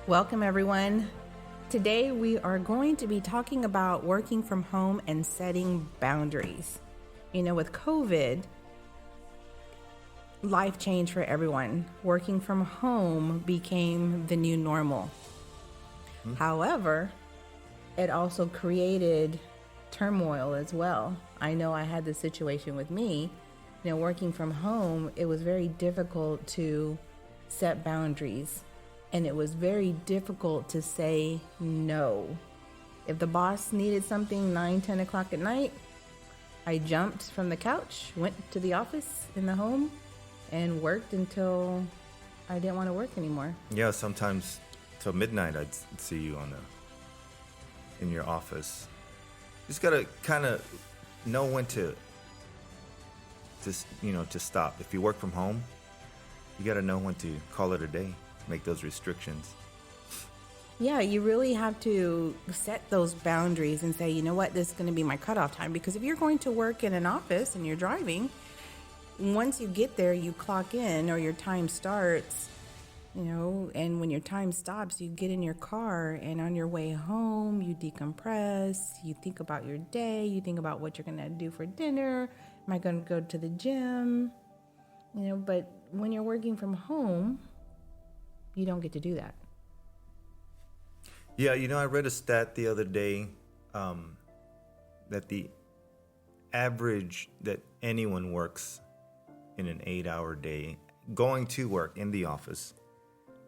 Welcome, everyone. Today, we are going to be talking about working from home and setting boundaries. You know, with COVID, life changed for everyone. Working from home became the new normal. However, it also created turmoil as well. I know I had this situation with me. You know, working from home, it was very difficult to set boundaries. And it was very difficult to say no. If the boss needed something 9, 10 o'clock at night, I jumped from the couch, went to the office in the home, and worked until I didn't want to work anymore. Yeah, sometimes till midnight I'd see you in your office. Just gotta kind of know when to stop. If you work from home, you gotta know when to call it a day. Make those restrictions. Yeah, you really have to set those boundaries and say, you know what, this is going to be my cutoff time. Because if you're going to work in an office and you're driving, once you get there, you clock in or your time starts, and when your time stops, you get in your car and on your way home, you decompress, you think about your day, you think about what you're going to do for dinner. Am I going to go to the gym? But when you're working from home, you don't get to do that. Yeah, I read a stat the other day that the average that anyone works in an 8-hour day, going to work in the office,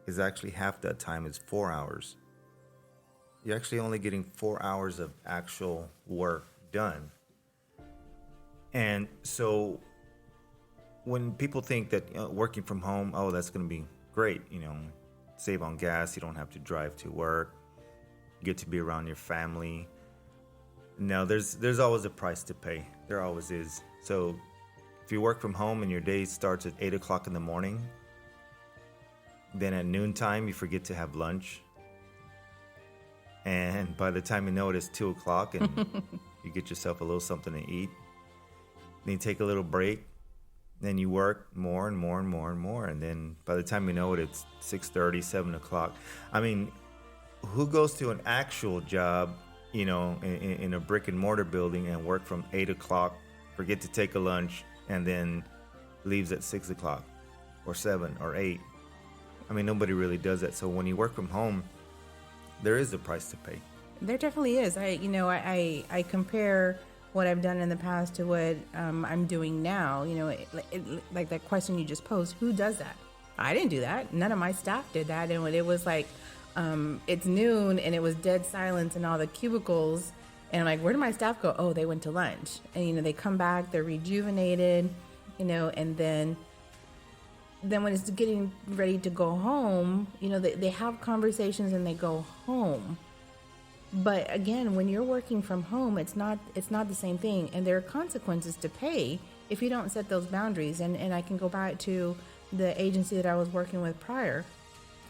is actually half that time is 4 hours. You're actually only getting 4 hours of actual work done. And so when people think that working from home, oh, that's going to be great, save on gas, you don't have to drive to work, you get to be around your family. No, there's always a price to pay. There always is. So if you work from home and your day starts at 8 o'clock in the morning, then at noontime you forget to have lunch. And by the time you know it, it's 2 o'clock and you get yourself a little something to eat. Then you take a little break. Then you work more and more and more and more. And then by the time you know it, it's 6:30, 7 o'clock. I mean, who goes to an actual job, in a brick and mortar building and work from 8 o'clock, forget to take a lunch, and then leaves at 6 o'clock or 7 or 8? I mean, nobody really does that. So when you work from home, there is a price to pay. There definitely is. I compare what I've done in the past to what I'm doing now. Like that question you just posed, who does that? I didn't do that. None of my staff did that. And when it was like, it's noon and it was dead silence in all the cubicles, and I'm like, where did my staff go? Oh, they went to lunch. And, they come back, they're rejuvenated, and then when it's getting ready to go home, they have conversations and they go home. But again, when you're working from home, it's not the same thing. And there are consequences to pay if you don't set those boundaries. And I can go back to the agency that I was working with prior.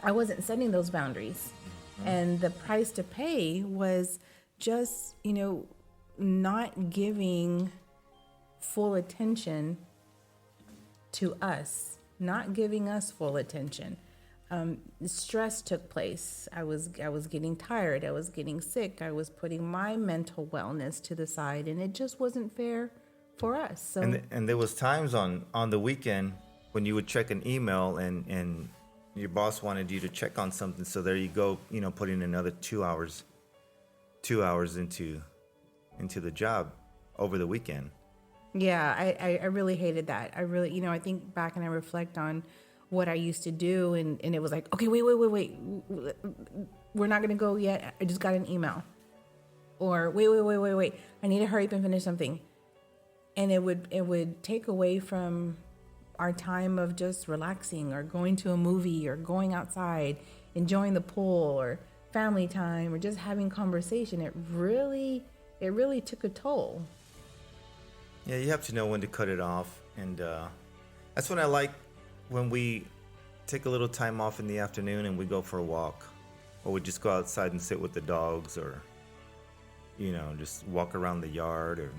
I wasn't setting those boundaries. Mm-hmm. And the price to pay was just, not giving full attention to us, not giving us full attention. Stress took place. I was getting tired. I was getting sick. I was putting my mental wellness to the side, and it just wasn't fair for us. So, and there was times on the weekend when you would check an email and your boss wanted you to check on something. So there you go, putting another 2 hours into the job over the weekend. Yeah, I really hated that. I really, I think back and I reflect on what I used to do, and it was like, okay, wait. We're not going to go yet. I just got an email. Or wait. I need to hurry up and finish something. And it would take away from our time of just relaxing or going to a movie or going outside, enjoying the pool or family time or just having conversation. It really took a toll. Yeah, you have to know when to cut it off. And that's when I like when we take a little time off in the afternoon and we go for a walk, or we just go outside and sit with the dogs, or just walk around the yard, or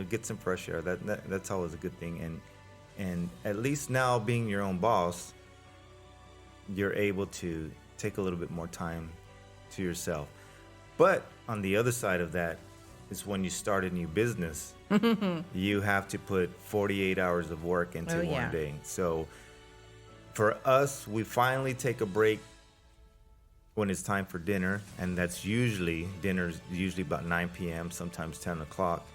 get some fresh air. That's always a good thing. And at least now, being your own boss, you're able to take a little bit more time to yourself. But on the other side of that is when you start a new business, you have to put 48 hours of work into one day. So for us, we finally take a break when it's time for dinner, and that's dinner's usually about 9 p.m., sometimes 10 o'clock.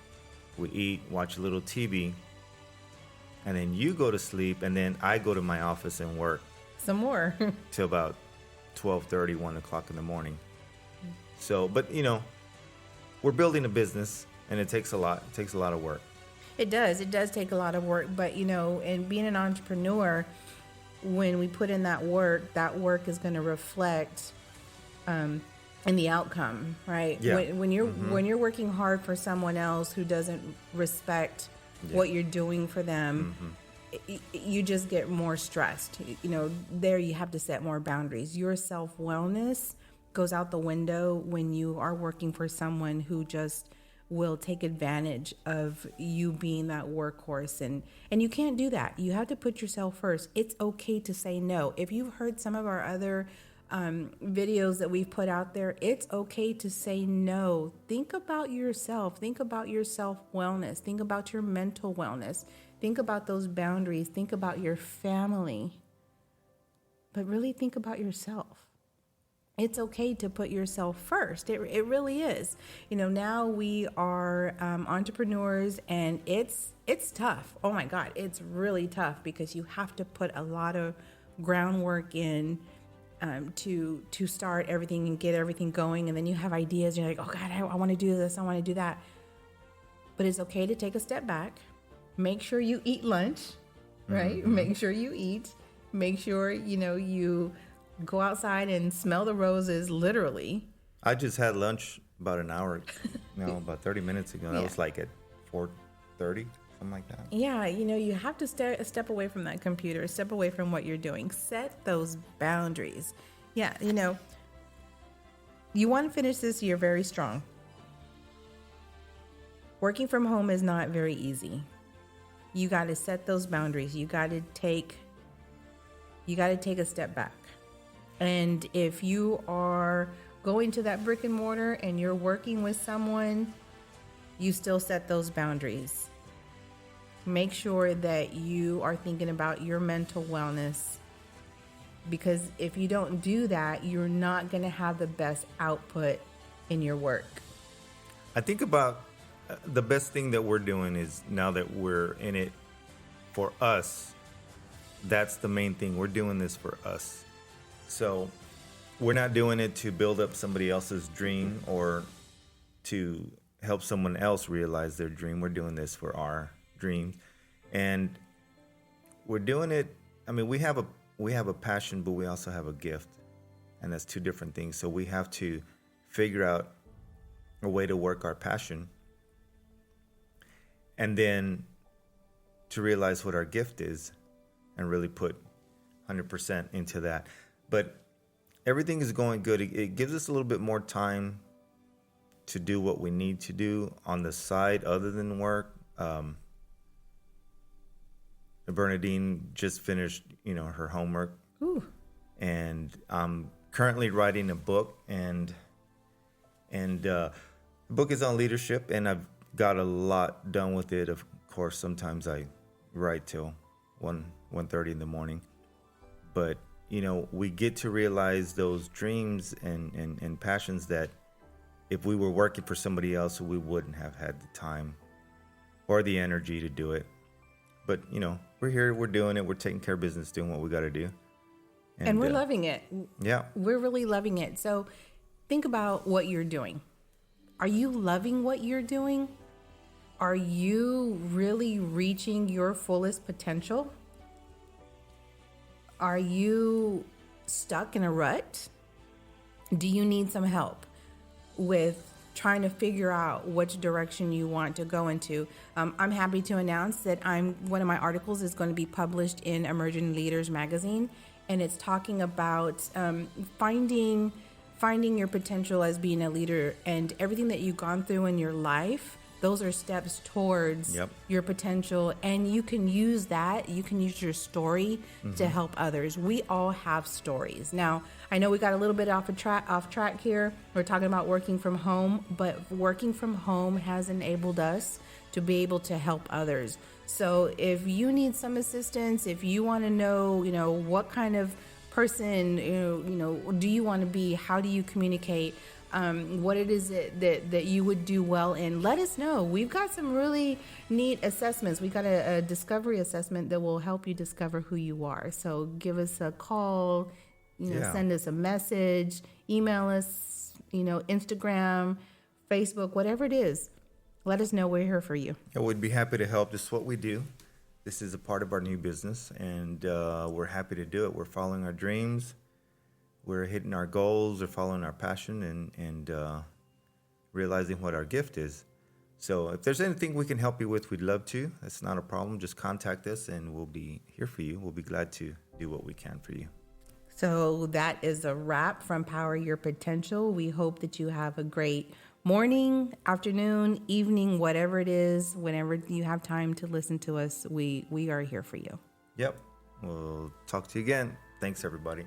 We eat, watch a little TV, and then you go to sleep, and then I go to my office and work some more till about 12:30, 1 o'clock in the morning. So, but we're building a business, and it takes a lot. It takes a lot of work. It does. It does take a lot of work. But, and being an entrepreneur, when we put in that work is going to reflect in the outcome, right? Yeah. When you're working hard for someone else who doesn't respect what you're doing for them, you just get more stressed. There you have to set more boundaries. Your self-wellness goes out the window when you are working for someone who just will take advantage of you being that workhorse, and you can't do that. You have to put yourself first. It's okay to say no. If you've heard some of our other videos that we've put out there, it's okay to say no. Think about yourself. Think about your self-wellness. Think about your mental wellness. Think about those boundaries. Think about your family. But really think about yourself. It's okay to put yourself first. It really is. Now we are entrepreneurs, and it's tough. Oh my God, it's really tough because you have to put a lot of groundwork in to start everything and get everything going. And then you have ideas. And you're like, oh God, I want to do this. I want to do that. But it's okay to take a step back. Make sure you eat lunch, right? Mm-hmm. Make sure you eat. Make sure, you go outside and smell the roses, literally. I just had lunch about an hour, about 30 minutes ago. That was like at 4:30, something like that. Yeah, you have to step away from that computer, step away from what you're doing. Set those boundaries. Yeah, you want to finish this year very strong. Working from home is not very easy. You got to set those boundaries. You got to take a step back. And if you are going to that brick and mortar and you're working with someone, you still set those boundaries. Make sure that you are thinking about your mental wellness, because if you don't do that, you're not going to have the best output in your work. I think about the best thing that we're doing is, now that we're in it for us, that's the main thing. We're doing this for us. So we're not doing it to build up somebody else's dream or to help someone else realize their dream. We're doing this for our dreams. And we're doing it, we have a passion, but we also have a gift. And that's two different things. So we have to figure out a way to work our passion, and then to realize what our gift is and really put 100% into that. But everything is going good. It gives us a little bit more time to do what we need to do on the side other than work. Bernadine just finished, her homework. Ooh. And I'm currently writing a book, and the book is on leadership, and I've got a lot done with it. Of course, sometimes I write till 1:30 in the morning, but we get to realize those dreams and passions that if we were working for somebody else, we wouldn't have had the time or the energy to do it. But we're here, we're doing it, we're taking care of business, doing what we got to do, and we're loving it. Yeah, we're really loving it. So think about what you're doing. Are you loving what you're doing? Are you really reaching your fullest potential? Are you stuck in a rut? Do you need some help with trying to figure out which direction you want to go into? I'm happy to announce that one of my articles is going to be published in Emerging Leaders magazine, and it's talking about finding your potential as being a leader, and everything that you've gone through in your life those are steps towards Yep. your potential, and you can use that. You can use your story to help others. We all have stories. Now, I know we got a little bit off track here. We're talking about working from home, but working from home has enabled us to be able to help others. So if you need some assistance, if you want to know, what kind of person, do you want to be? How do you communicate? What it is that you would do well in, let us know. We've got some really neat assessments. We got a discovery assessment that will help you discover who you are. So give us a call, send us a message, email us, Instagram, Facebook, whatever it is. Let us know. We're here for you. Yeah, we'd be happy to help. This is what we do. This is a part of our new business, and we're happy to do it. We're following our dreams. We're hitting our goals or following our passion and realizing what our gift is. So if there's anything we can help you with, we'd love to. That's not a problem. Just contact us and we'll be here for you. We'll be glad to do what we can for you. So that is a wrap from Power Your Potential. We hope that you have a great morning, afternoon, evening, whatever it is, whenever you have time to listen to us, we are here for you. Yep. We'll talk to you again. Thanks, everybody.